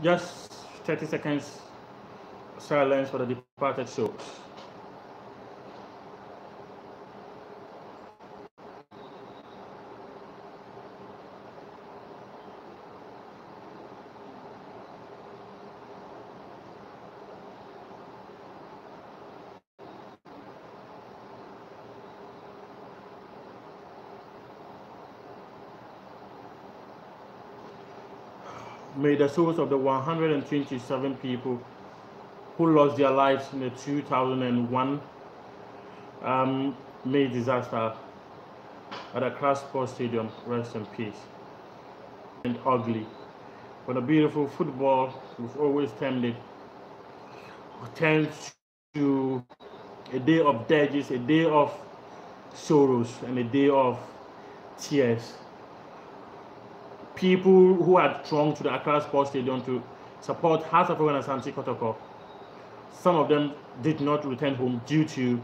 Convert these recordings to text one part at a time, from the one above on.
Just 30 seconds silence for the departed souls. May the souls of the 127 people who lost their lives in the 2001 May disaster at Accra Sports Stadium rest in peace. And ugly. But a beautiful football, we've always termed it, turns to a day of dirges, a day of sorrows, and a day of tears. People who had thronged to the Accra Sports Stadium to support Hearts of Oak and Asante Kotoko, some of them did not return home due to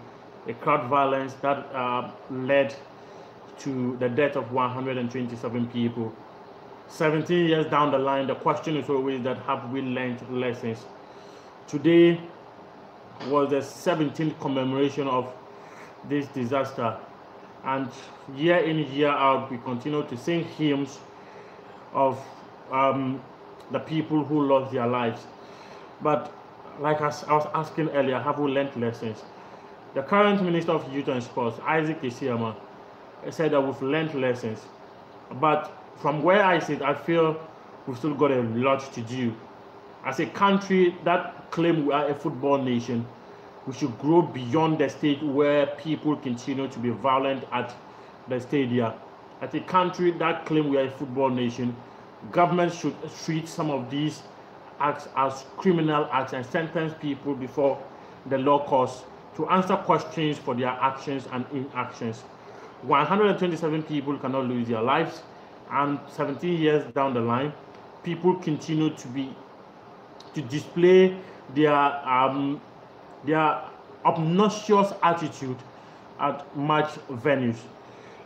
a crowd violence that led to the death of 127 people. 17 years down the line, the question is always that have we learned lessons? Today was the 17th commemoration of this disaster, and year in, year out, we continue to sing hymns of the people who lost their lives. But like I was asking earlier, have we learned lessons? The current Minister of Youth and Sports, Isaac Isiama, said that we've learned lessons. But from where I sit, I feel we've still got a lot to do. As a country that claim we are a football nation, we should grow beyond the state where people continue to be violent at the stadia. As a country that claim we are a football nation, government should treat some of these acts as criminal acts and sentence people before the law courts to answer questions for their actions and inactions. 127 people cannot lose their lives, and 17 years down the line, people continue to display their obnoxious attitude at match venues.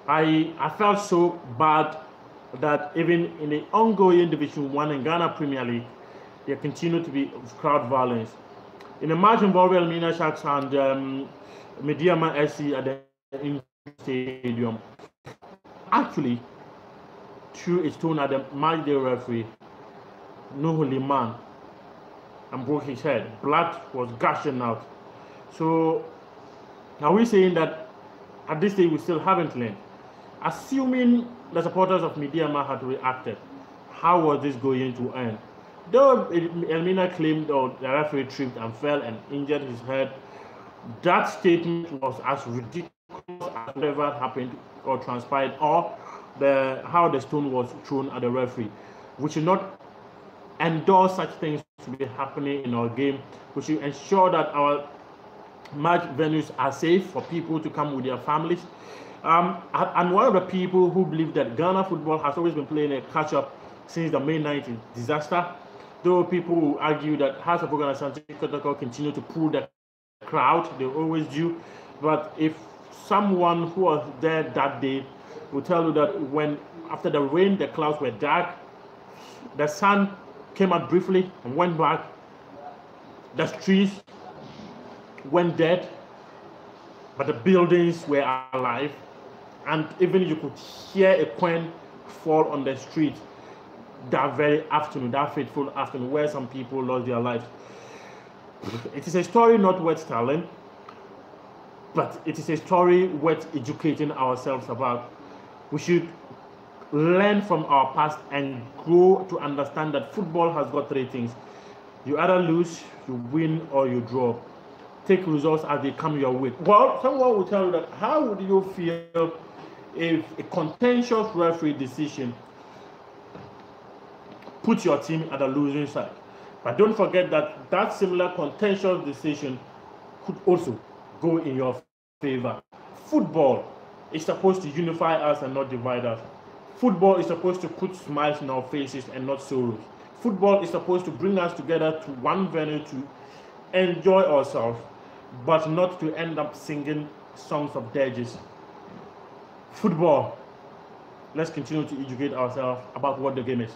I felt so bad that even in the ongoing Division 1 in Ghana Premier League, there continue to be crowd violence. In a match involving Elmina Sharks and Mediama SC at the stadium, actually threw a stone at the match day referee, Nuhu Liman, and broke his head. Blood was gushing out. So are we saying that at this stage we still haven't learned? Assuming the supporters of Mediama had reacted, how was this going to end? Though Elmina claimed the referee tripped and fell and injured his head, that statement was as ridiculous as whatever happened or transpired, or how the stone was thrown at the referee. We should not endorse such things to be happening in our game. We should ensure that our match venues are safe for people to come with their families. And one of the people who believe that Ghana football has always been playing a catch-up since the May 19th disaster, though people will argue that Hearts of Oak and Asante Kotoko continue to pull the crowd, they always do. But if someone who was there that day will tell you that when after the rain the clouds were dark, the sun came out briefly and went back, the trees went dead, but the buildings were alive, and even you could hear a coin fall on the street that very afternoon, that fateful afternoon, where some people lost their lives. It is a story not worth telling, but it is a story worth educating ourselves about. We should learn from our past and grow to understand that football has got three things: you either lose, you win, or you draw. Take results as they come your way. Well, someone will tell you that, how would you feel if a contentious referee decision put your team at the losing side? But don't forget that that similar contentious decision could also go in your favor. Football is supposed to unify us and not divide us. Football is supposed to put smiles in our faces and not sorrows. Football is supposed to bring us together to one venue to enjoy ourselves, but not to end up singing songs of dirges. Football, let's continue to educate ourselves about what the game is.